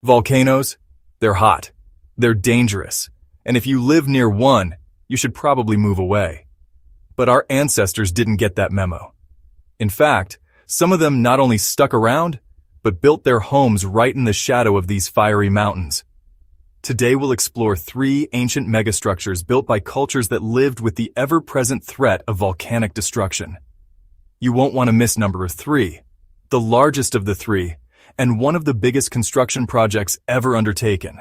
Volcanoes? They're hot. They're dangerous. And if you live near one, you should probably move away. But our ancestors didn't get that memo. In fact, some of them not only stuck around, but built their homes right in the shadow of these fiery mountains. Today we'll explore 3 ancient megastructures built by cultures that lived with the ever-present threat of volcanic destruction. You won't want to miss number 3, the largest of the 3, and one of the biggest construction projects ever undertaken.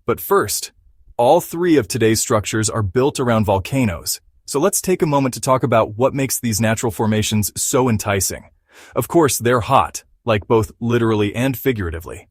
But first, all 3 of today's structures are built around volcanoes, so let's take a moment to talk about what makes these natural formations so enticing. Of course, they're hot, like both literally and figuratively.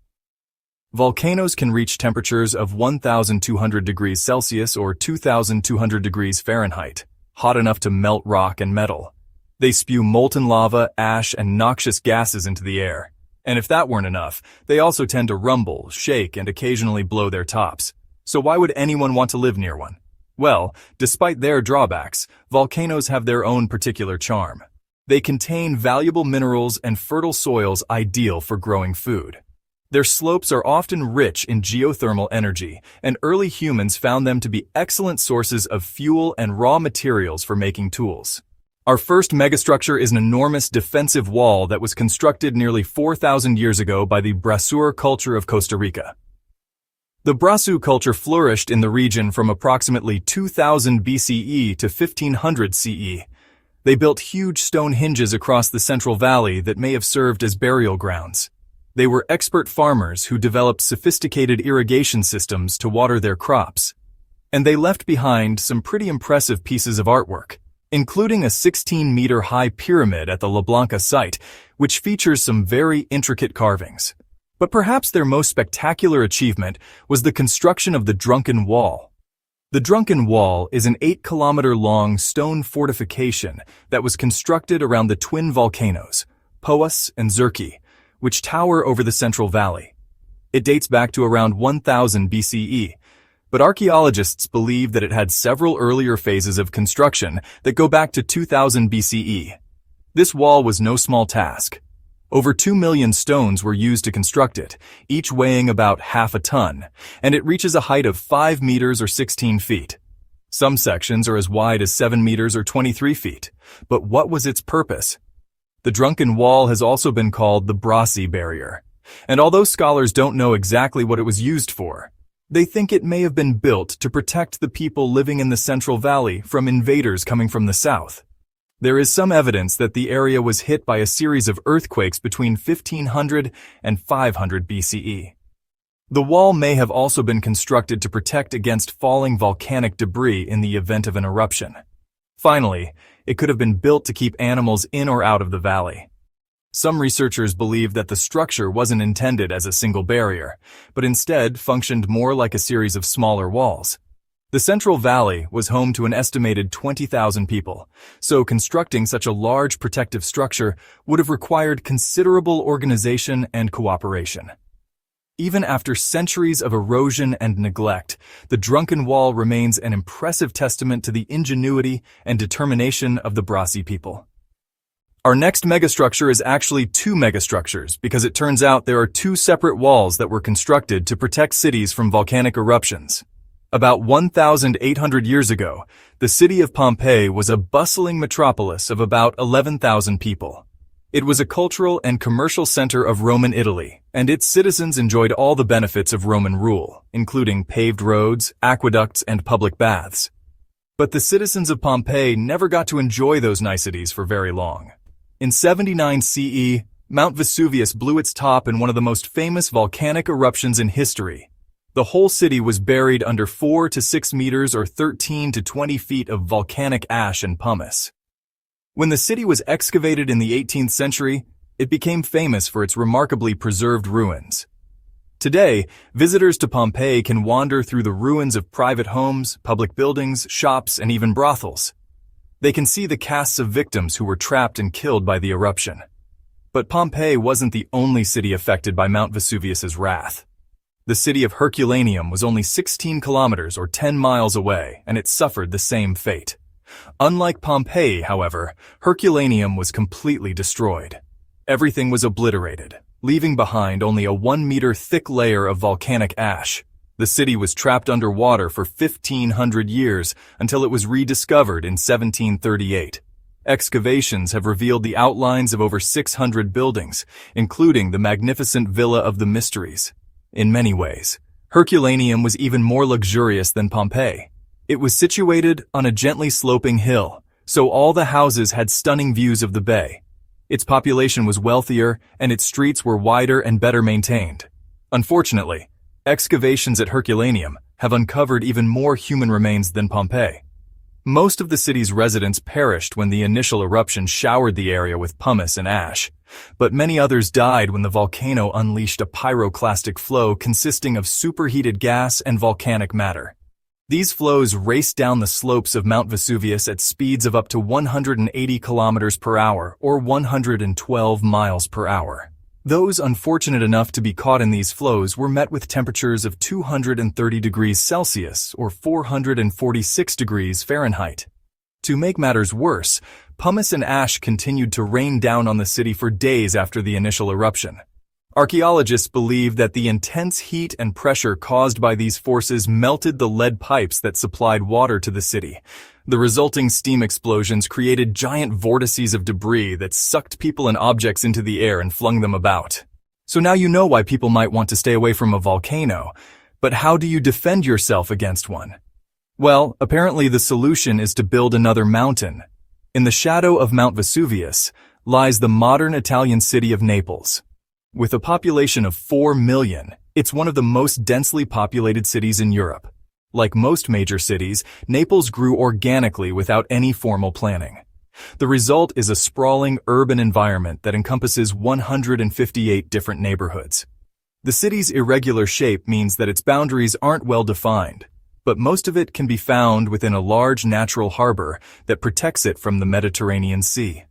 Volcanoes can reach temperatures of 1,200 degrees Celsius or 2,200 degrees Fahrenheit, hot enough to melt rock and metal. They spew molten lava, ash, and noxious gases into the air. And if that weren't enough, they also tend to rumble, shake, and occasionally blow their tops. So why would anyone want to live near one? Well, despite their drawbacks, volcanoes have their own particular charm. They contain valuable minerals and fertile soils ideal for growing food. Their slopes are often rich in geothermal energy, and early humans found them to be excellent sources of fuel and raw materials for making tools. Our first megastructure is an enormous defensive wall that was constructed nearly 4,000 years ago by the Brasur culture of Costa Rica. The Brasur culture flourished in the region from approximately 2000 BCE to 1500 CE. They built huge stone hinges across the central valley that may have served as burial grounds. They were expert farmers who developed sophisticated irrigation systems to water their crops. And they left behind some pretty impressive pieces of artwork, including a 16-meter-high pyramid at the La Blanca site, which features some very intricate carvings. But perhaps their most spectacular achievement was the construction of the Drunken Wall. The Drunken Wall is an 8-kilometer-long stone fortification that was constructed around the twin volcanoes, Poas and Zerki, which tower over the Central Valley. It dates back to around 1000 BCE, but archaeologists believe that it had several earlier phases of construction that go back to 2000 BCE. This wall was no small task. Over 2 million stones were used to construct it, each weighing about half a ton, and it reaches a height of 5 meters or 16 feet. Some sections are as wide as 7 meters or 23 feet. But what was its purpose? The Drunken Wall has also been called the Brasi Barrier, and although scholars don't know exactly what it was used for, they think it may have been built to protect the people living in the Central Valley from invaders coming from the south. There is some evidence that the area was hit by a series of earthquakes between 1500 and 500 BCE. The wall may have also been constructed to protect against falling volcanic debris in the event of an eruption. Finally, it could have been built to keep animals in or out of the valley. Some researchers believe that the structure wasn't intended as a single barrier, but instead functioned more like a series of smaller walls. The Central Valley was home to an estimated 20,000 people, so constructing such a large protective structure would have required considerable organization and cooperation. Even after centuries of erosion and neglect, the Drunken Wall remains an impressive testament to the ingenuity and determination of the Brasi people. Our next megastructure is actually 2 megastructures because it turns out there are 2 separate walls that were constructed to protect cities from volcanic eruptions. About 1,800 years ago, the city of Pompeii was a bustling metropolis of about 11,000 people. It was a cultural and commercial center of Roman Italy, and its citizens enjoyed all the benefits of Roman rule, including paved roads, aqueducts, and public baths. But the citizens of Pompeii never got to enjoy those niceties for very long. In 79 CE, Mount Vesuvius blew its top in one of the most famous volcanic eruptions in history. The whole city was buried under 4 to 6 meters or 13 to 20 feet of volcanic ash and pumice. When the city was excavated in the 18th century, it became famous for its remarkably preserved ruins. Today, visitors to Pompeii can wander through the ruins of private homes, public buildings, shops, and even brothels. They can see the casts of victims who were trapped and killed by the eruption. But Pompeii wasn't the only city affected by Mount Vesuvius's wrath. The city of Herculaneum was only 16 kilometers or 10 miles away, and it suffered the same fate. Unlike Pompeii, however, Herculaneum was completely destroyed. Everything was obliterated. leaving behind only a 1-meter thick layer of volcanic ash. The city was trapped underwater for 1,500 years until it was rediscovered in 1738. Excavations have revealed the outlines of over 600 buildings, including the magnificent Villa of the Mysteries. In many ways, Herculaneum was even more luxurious than Pompeii. It was situated on a gently sloping hill, so all the houses had stunning views of the bay. Its population was wealthier, and its streets were wider and better maintained. Unfortunately, excavations at Herculaneum have uncovered even more human remains than Pompeii. Most of the city's residents perished when the initial eruption showered the area with pumice and ash, but many others died when the volcano unleashed a pyroclastic flow consisting of superheated gas and volcanic matter. These flows raced down the slopes of Mount Vesuvius at speeds of up to 180 kilometers per hour or 112 miles per hour. Those unfortunate enough to be caught in these flows were met with temperatures of 230 degrees Celsius or 446 degrees Fahrenheit. To make matters worse, pumice and ash continued to rain down on the city for days after the initial eruption. Archaeologists believe that the intense heat and pressure caused by these forces melted the lead pipes that supplied water to the city. The resulting steam explosions created giant vortices of debris that sucked people and objects into the air and flung them about. So now you know why people might want to stay away from a volcano, but how do you defend yourself against one? Well, apparently the solution is to build another mountain. In the shadow of Mount Vesuvius lies the modern Italian city of Naples. With a population of 4 million, it's one of the most densely populated cities in Europe. Like most major cities, Naples grew organically without any formal planning. The result is a sprawling urban environment that encompasses 158 different neighborhoods. The city's irregular shape means that its boundaries aren't well defined, but most of it can be found within a large natural harbor that protects it from the Mediterranean Sea.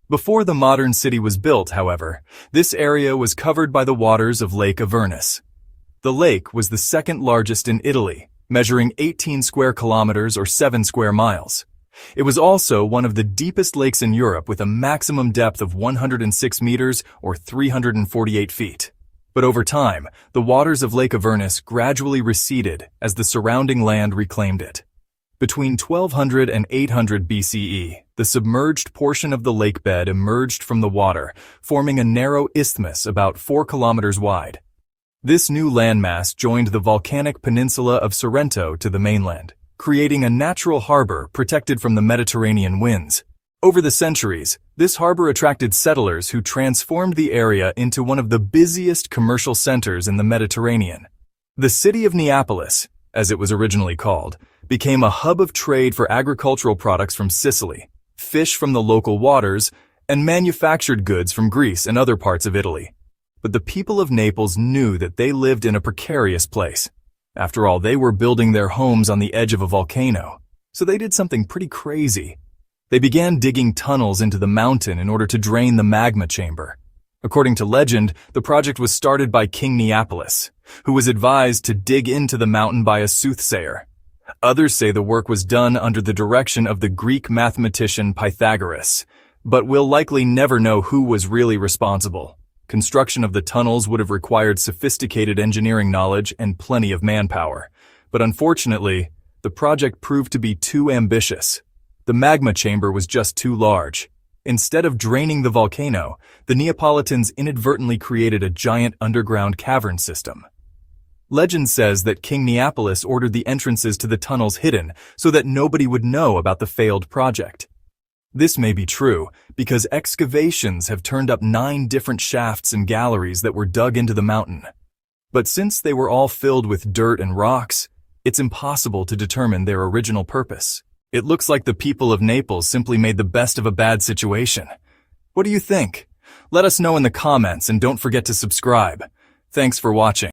Before the modern city was built, however, this area was covered by the waters of Lake Avernus. The lake was the second largest in Italy, measuring 18 square kilometers or 7 square miles. It was also one of the deepest lakes in Europe with a maximum depth of 106 meters or 348 feet. But over time, the waters of Lake Avernus gradually receded as the surrounding land reclaimed it. Between 1200 and 800 BCE, the submerged portion of the lake bed emerged from the water, forming a narrow isthmus about 4 kilometers wide. This new landmass joined the volcanic peninsula of Sorrento to the mainland, creating a natural harbor protected from the Mediterranean winds. Over the centuries, this harbor attracted settlers who transformed the area into one of the busiest commercial centers in the Mediterranean. The city of Naples, as it was originally called, became a hub of trade for agricultural products from Sicily, fish from the local waters, and manufactured goods from Greece and other parts of Italy. But the people of Naples knew that they lived in a precarious place. After all, they were building their homes on the edge of a volcano, so they did something pretty crazy. They began digging tunnels into the mountain in order to drain the magma chamber. According to legend, the project was started by King Naples, who was advised to dig into the mountain by a soothsayer. Others say the work was done under the direction of the Greek mathematician Pythagoras, but we'll likely never know who was really responsible. Construction of the tunnels would have required sophisticated engineering knowledge and plenty of manpower, but unfortunately, the project proved to be too ambitious. The magma chamber was just too large. Instead of draining the volcano, the Neapolitans inadvertently created a giant underground cavern system. Legend says that King Naples ordered the entrances to the tunnels hidden so that nobody would know about the failed project. This may be true because excavations have turned up 9 different shafts and galleries that were dug into the mountain. But since they were all filled with dirt and rocks, it's impossible to determine their original purpose. It looks like the people of Naples simply made the best of a bad situation. What do you think? Let us know in the comments and don't forget to subscribe. Thanks for watching.